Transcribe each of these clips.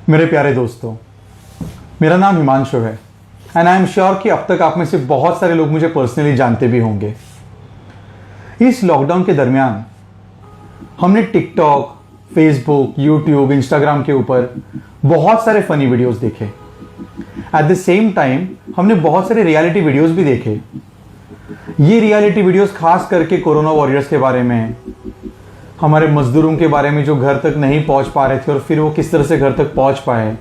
मेरे प्यारे दोस्तों, मेरा नाम हिमांशु है एंड आई एम श्योर कि अब तक आप में से बहुत सारे लोग मुझे पर्सनली जानते भी होंगे। इस लॉकडाउन के दरमियान हमने टिकटॉक, फेसबुक, यूट्यूब, इंस्टाग्राम के ऊपर बहुत सारे फनी वीडियोस देखे। एट द सेम टाइम हमने बहुत सारे रियलिटी वीडियोस भी देखे। ये रियलिटी वीडियोस खास करके कोरोना वॉरियर्स के बारे में, हमारे मजदूरों के बारे में जो घर तक नहीं पहुंच पा रहे थे और फिर वो किस तरह से घर तक पहुंच पाए,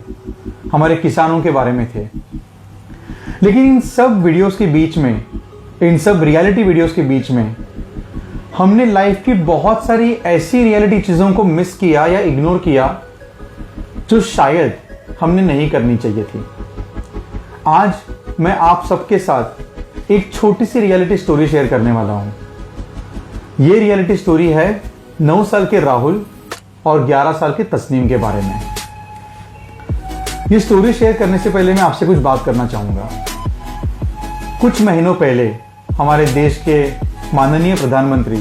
हमारे किसानों के बारे में थे। लेकिन इन सब वीडियोस के बीच में, इन सब रियलिटी वीडियोस के बीच में हमने लाइफ की बहुत सारी ऐसी रियलिटी चीज़ों को मिस किया या इग्नोर किया जो शायद हमने नहीं करनी चाहिए थी। आज मैं आप सबके साथ एक छोटी सी रियलिटी स्टोरी शेयर करने वाला हूं। ये रियलिटी स्टोरी है 9 साल के राहुल और 11 साल के तस्नीम के बारे में। ये स्टोरी शेयर करने से पहले मैं आपसे कुछ बात करना चाहूंगा। कुछ महीनों पहले हमारे देश के माननीय प्रधानमंत्री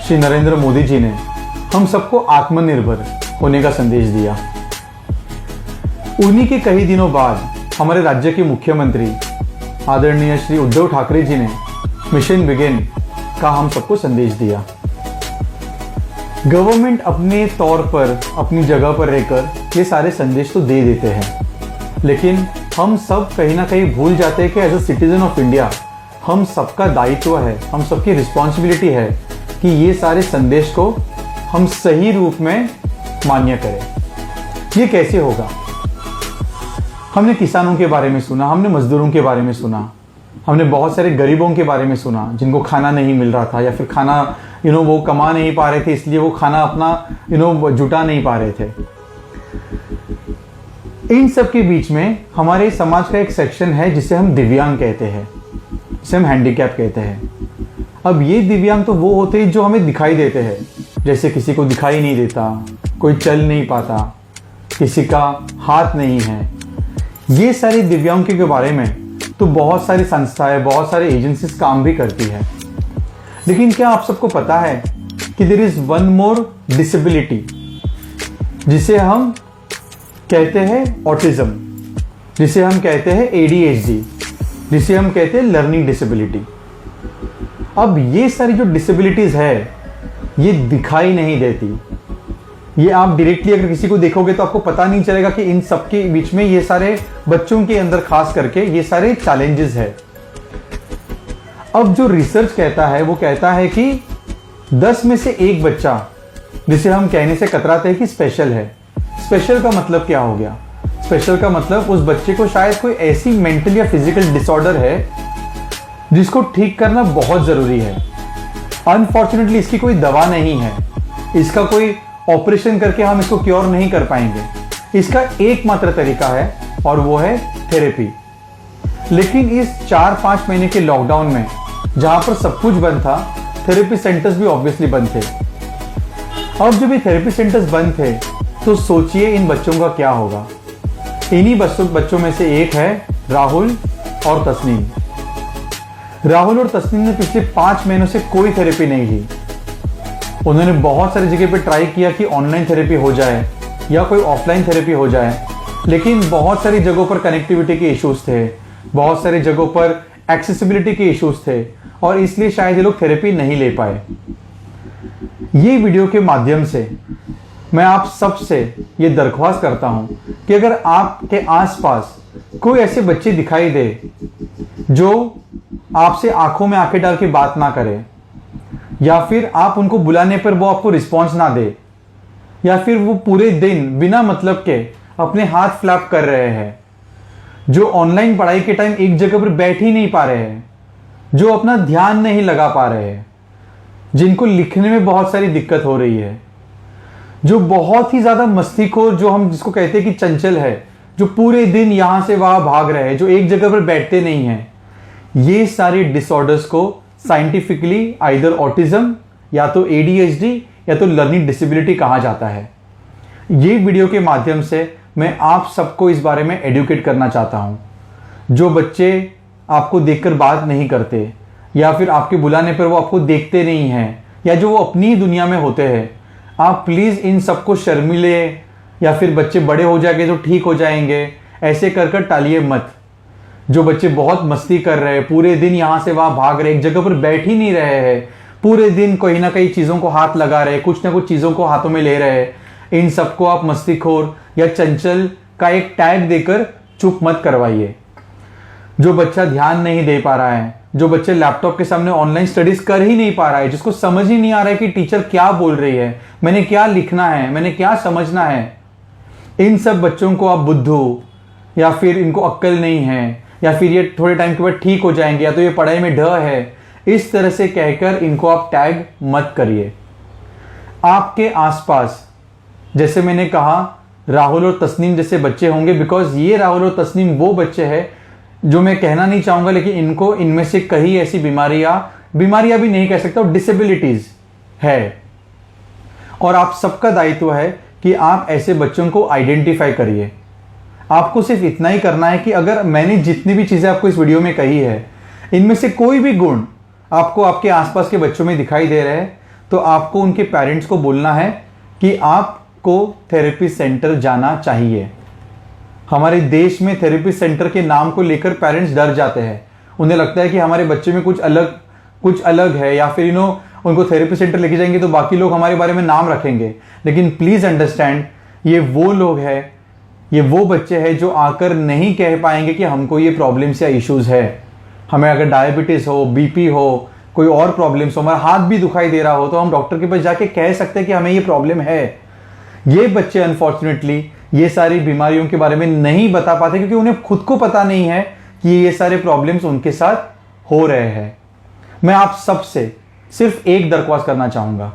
श्री नरेंद्र मोदी जी ने हम सबको आत्मनिर्भर होने का संदेश दिया। उन्हीं के कई दिनों बाद हमारे राज्य के मुख्यमंत्री आदरणीय श्री उद्धव ठाकरे जी ने मिशन बिगिन का हम सबको संदेश दिया। गवर्नमेंट अपने तौर पर, अपनी जगह पर रहकर ये सारे संदेश तो दे देते हैं, लेकिन हम सब कहीं ना कहीं भूल जाते हैं कि as a citizen of India हम सबका दायित्व है, हम सबकी रिस्पॉन्सिबिलिटी है कि ये सारे संदेश को हम सही रूप में मान्य करें। ये कैसे होगा? हमने किसानों के बारे में सुना, हमने मजदूरों के बारे में सुना, हमने बहुत सारे गरीबों के बारे में सुना जिनको खाना नहीं मिल रहा था या फिर खाना वो कमा नहीं पा रहे थे, इसलिए वो खाना अपना जुटा नहीं पा रहे थे। इन सब के बीच में हमारे समाज का एक सेक्शन है जिसे हम दिव्यांग कहते हैं, जिसे हम हैंडीकैप कहते हैं। अब ये दिव्यांग तो वो होते हैं जो हमें दिखाई देते हैं, जैसे किसी को दिखाई नहीं देता, कोई चल नहीं पाता, किसी का हाथ नहीं है। ये सारी दिव्यांगों के बारे में तो बहुत सारी संस्थाएं, बहुत सारे एजेंसीज काम भी करती है। लेकिन क्या आप सबको पता है कि there is one more disability जिसे हम कहते हैं ऑटिज्म, जिसे हम कहते हैं ADHD, जिसे हम कहते हैं लर्निंग डिसेबिलिटी। अब ये सारी जो डिसेबिलिटीज है ये दिखाई नहीं देती। ये आप डायरेक्टली अगर किसी को देखोगे तो आपको पता नहीं चलेगा कि इन सबके बीच में ये सारे बच्चों के अंदर खास करके ये सारे चैलेंजेस है। अब जो रिसर्च कहता है वो कहता है कि 10 में से एक बच्चा, जिसे हम कहने से कतराते हैं कि स्पेशल है। स्पेशल का मतलब क्या हो गया? स्पेशल का मतलब उस बच्चे को शायद कोई ऐसी मेंटल या फिजिकल डिसऑर्डर है जिसको ठीक करना बहुत जरूरी है। अनफॉर्चुनेटली इसकी कोई दवा नहीं है, इसका कोई ऑपरेशन करके हम इसको क्योर नहीं कर पाएंगे। इसका एकमात्र तरीका है और वो है थेरेपी। लेकिन इस 4-5 महीने के लॉकडाउन में जहां पर सब कुछ बंद था, थेरेपी सेंटर्स भी ऑब्वियसली बंद थे। अब जब ये थेरेपी सेंटर्स बंद थे तो सोचिए इन बच्चों का क्या होगा। इन्हीं बच्चों में से एक है राहुल और तस्नीम। राहुल और तस्नीम ने पिछले 5 महीनों से कोई थेरेपी नहीं ली। उन्होंने बहुत सारी जगह पे ट्राई किया कि ऑनलाइन थेरेपी हो जाए या कोई ऑफलाइन थेरेपी हो जाए, लेकिन बहुत सारी जगहों पर कनेक्टिविटी के इश्यूज थे, बहुत सारी जगहों पर एक्सेसिबिलिटी के इश्यूज थे और इसलिए शायद ये लोग थेरेपी नहीं ले पाए। ये वीडियो के माध्यम से मैं आप सबसे ये दरख्वास्त करता हूं कि अगर आपके आसपास कोई ऐसे बच्चे दिखाई दे जो आपसे आंखों में आंखें डाल के बात ना करे, या फिर आप उनको बुलाने पर वो आपको रिस्पॉन्स ना दे, या फिर वो पूरे दिन बिना मतलब के अपने हाथ फ्लैप कर रहे हैं, जो ऑनलाइन पढ़ाई के टाइम एक जगह पर बैठ ही नहीं पा रहे हैं, जो अपना ध्यान नहीं लगा पा रहे हैं, जिनको लिखने में बहुत सारी दिक्कत हो रही है, जो बहुत ही ज्यादा मस्तीखोर, जो हम जिसको कहते हैं कि चंचल है, जो पूरे दिन यहां से वहां भाग रहे हैं, जो एक जगह पर बैठते नहीं हैं, ये सारे डिसऑर्डर्स को साइंटिफिकली आइदर ऑटिज्म या तो ADHD या तो लर्निंग डिसेबिलिटी कहा जाता है। ये वीडियो के माध्यम से मैं आप सबको इस बारे में एडुकेट करना चाहता हूं। जो बच्चे आपको देखकर बात नहीं करते या फिर आपके बुलाने पर वो आपको देखते नहीं हैं, या जो वो अपनी दुनिया में होते हैं, आप प्लीज इन सबको शर्मीले या फिर बच्चे बड़े हो जाएंगे तो ठीक हो जाएंगे, ऐसे कर कर टालिए मत। जो बच्चे बहुत मस्ती कर रहे हैं, पूरे दिन यहाँ से वहाँ भाग रहे, एक जगह पर बैठ ही नहीं रहे हैं, पूरे दिन कहीं ना कहीं चीज़ों को हाथ लगा रहे, कुछ ना कुछ चीज़ों को हाथों में ले रहे हैं, इन सबको आप मस्तीखोर या चंचल का एक टैग देकर चुप मत करवाइए। जो बच्चा ध्यान नहीं दे पा रहा है, जो बच्चे लैपटॉप के सामने ऑनलाइन स्टडीज कर ही नहीं पा रहा है, जिसको समझ ही नहीं आ रहा है कि टीचर क्या बोल रही है, मैंने क्या लिखना है, मैंने क्या समझना है, इन सब बच्चों को आप बुद्धू या फिर इनको अक्ल नहीं है या फिर ये थोड़े टाइम के बाद ठीक हो जाएंगे या तो ये पढ़ाई में ढ है, इस तरह से कहकर इनको आप टैग मत करिए। आपके आसपास जैसे मैंने कहा राहुल और तस्नीम जैसे बच्चे होंगे, बिकॉज ये राहुल और तस्नीम वो बच्चे हैं जो मैं कहना नहीं चाहूंगा, लेकिन इनको इनमें से कई ऐसी बीमारियां भी नहीं कह सकता, डिसेबिलिटीज है। और आप सबका दायित्व है कि आप ऐसे बच्चों को आइडेंटिफाई करिए। आपको सिर्फ इतना ही करना है कि अगर मैंने जितनी भी चीजें आपको इस वीडियो में कही है, इनमें से कोई भी गुण आपको आपके आसपास के बच्चों में दिखाई दे रहे हैं, तो आपको उनके पेरेंट्स को बोलना है कि आपको थेरेपी सेंटर जाना चाहिए। हमारे देश में थेरेपी सेंटर के नाम को लेकर पेरेंट्स डर जाते हैं, उन्हें लगता है कि हमारे बच्चे में कुछ अलग है, या फिर उनको थेरेपी सेंटर लेके जाएंगे तो बाकी लोग हमारे बारे में नाम रखेंगे। लेकिन प्लीज अंडरस्टैंड, ये वो लोग हैं, ये वो बच्चे हैं जो आकर नहीं कह पाएंगे कि हमको ये प्रॉब्लम्स या इश्यूज है। हमें अगर डायबिटीज हो, बीपी हो, कोई और प्रॉब्लम्स हो, हमारा हाथ भी दुखाई दे रहा हो, तो हम डॉक्टर के पास जाके कह सकते हैं कि हमें ये प्रॉब्लम है। ये बच्चे अनफॉर्चुनेटली ये सारी बीमारियों के बारे में नहीं बता पाते, क्योंकि उन्हें खुद को पता नहीं है कि ये सारे प्रॉब्लम्स उनके साथ हो रहे हैं। मैं आप सबसे सिर्फ एक दरख्वास्त करना चाहूंगा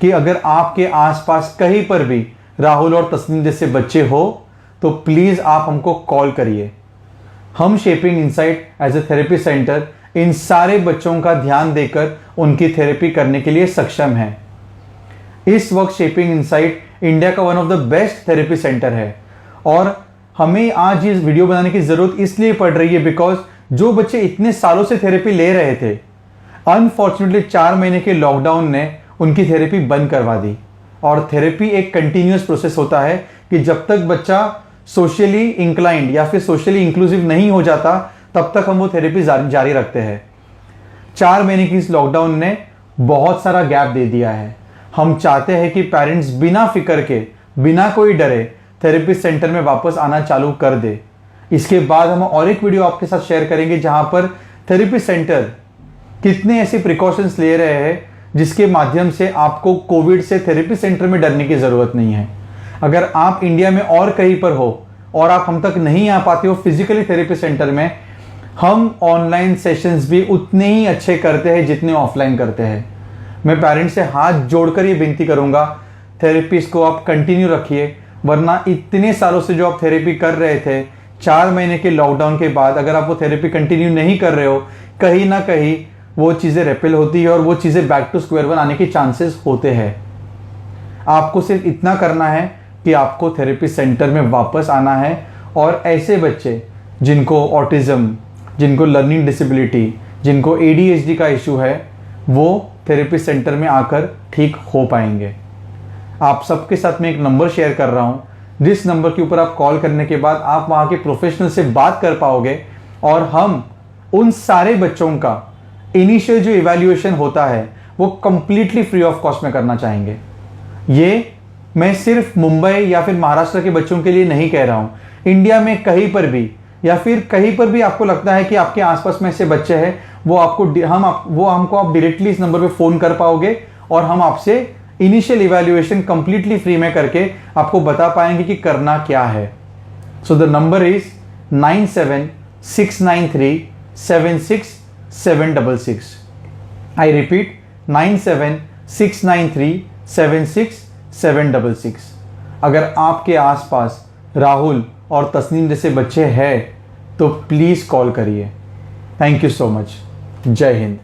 कि अगर आपके आसपास कहीं पर भी राहुल और तस्नीम जैसे बच्चे हो, तो प्लीज आप हमको कॉल करिए। हम shaping insight as a therapy centre इन सारे बच्चों का ध्यान देकर उनकी थेरेपी करने के लिए सक्षम है। इस वक्त शेपिंग इनसाइट इंडिया का one of the best therapy centre है, और हमें आज इस वीडियो बनाने की जरूरत इसलिए पड़ रही है बिकॉज जो बच्चे इतने सालों से थेरेपी ले रहे थे, अनफॉर्चुनेटली 4 महीने के लॉकडाउन ने उनकी थेरेपी बंद करवा दी। और थेरेपी एक कंटिन्यूअस प्रोसेस होता है कि जब तक बच्चा सोशली इंक्लाइंड या फिर सोशली इंक्लूसिव नहीं हो जाता, तब तक हम वो थेरेपी जारी रखते हैं। 4 महीने की इस लॉकडाउन ने बहुत सारा गैप दे दिया है। हम चाहते हैं कि पेरेंट्स बिना फिक्र के, बिना कोई डरे थेरेपी सेंटर में वापस आना चालू कर दे। इसके बाद हम और एक वीडियो आपके साथ शेयर करेंगे जहां पर थेरेपी सेंटर कितने ऐसे प्रिकॉशंस ले रहे हैं जिसके माध्यम से आपको कोविड से थेरेपी सेंटर में डरने की जरूरत नहीं है। अगर आप इंडिया में और कहीं पर हो और आप हम तक नहीं आ पाते हो फिजिकली थेरेपी सेंटर में, हम ऑनलाइन सेशंस भी उतने ही अच्छे करते हैं जितने ऑफलाइन करते हैं। मैं पेरेंट्स से हाथ जोड़कर ये विनती करूंगा, थेरेपीज को आप कंटिन्यू रखिए, वरना इतने सालों से जो आप थेरेपी कर रहे थे, 4 महीने के लॉकडाउन के बाद अगर आप वो थेरेपी कंटिन्यू नहीं कर रहे हो, कहीं ना कहीं वो चीज़ें रेपेल होती है और वो चीज़ें बैक टू स्क्वायर वन आने के चांसेस होते हैं। आपको सिर्फ इतना करना है कि आपको थेरेपी सेंटर में वापस आना है, और ऐसे बच्चे जिनको ऑटिज्म, जिनको लर्निंग डिसेबिलिटी, जिनको ADHD का इशू है, वो थेरेपी सेंटर में आकर ठीक हो पाएंगे। आप सबके साथ में एक नंबर शेयर कर रहा हूँ, जिस नंबर के ऊपर आप कॉल करने के बाद आप वहाँ के प्रोफेशनल से बात कर पाओगे, और हम उन सारे बच्चों का इनिशियल जो इवैल्यूएशन होता है वो कंप्लीटली फ्री ऑफ कॉस्ट में करना चाहेंगे। ये मैं सिर्फ मुंबई या फिर महाराष्ट्र के बच्चों के लिए नहीं कह रहा हूँ, इंडिया में कहीं पर भी या फिर कहीं पर भी आपको लगता है कि आपके आसपास में ऐसे बच्चे हैं, वो हमको आप डायरेक्टली इस नंबर पे फ़ोन कर पाओगे, और हम आपसे इनिशियल इवैल्यूएशन कंप्लीटली फ्री में करके आपको बता पाएंगे कि करना क्या है। So the number is 9769376766। I repeat 9769376766। अगर आपके आसपास राहुल और तस्नीम जैसे बच्चे हैं तो प्लीज़ कॉल करिए। Thank you so much. जय हिंद।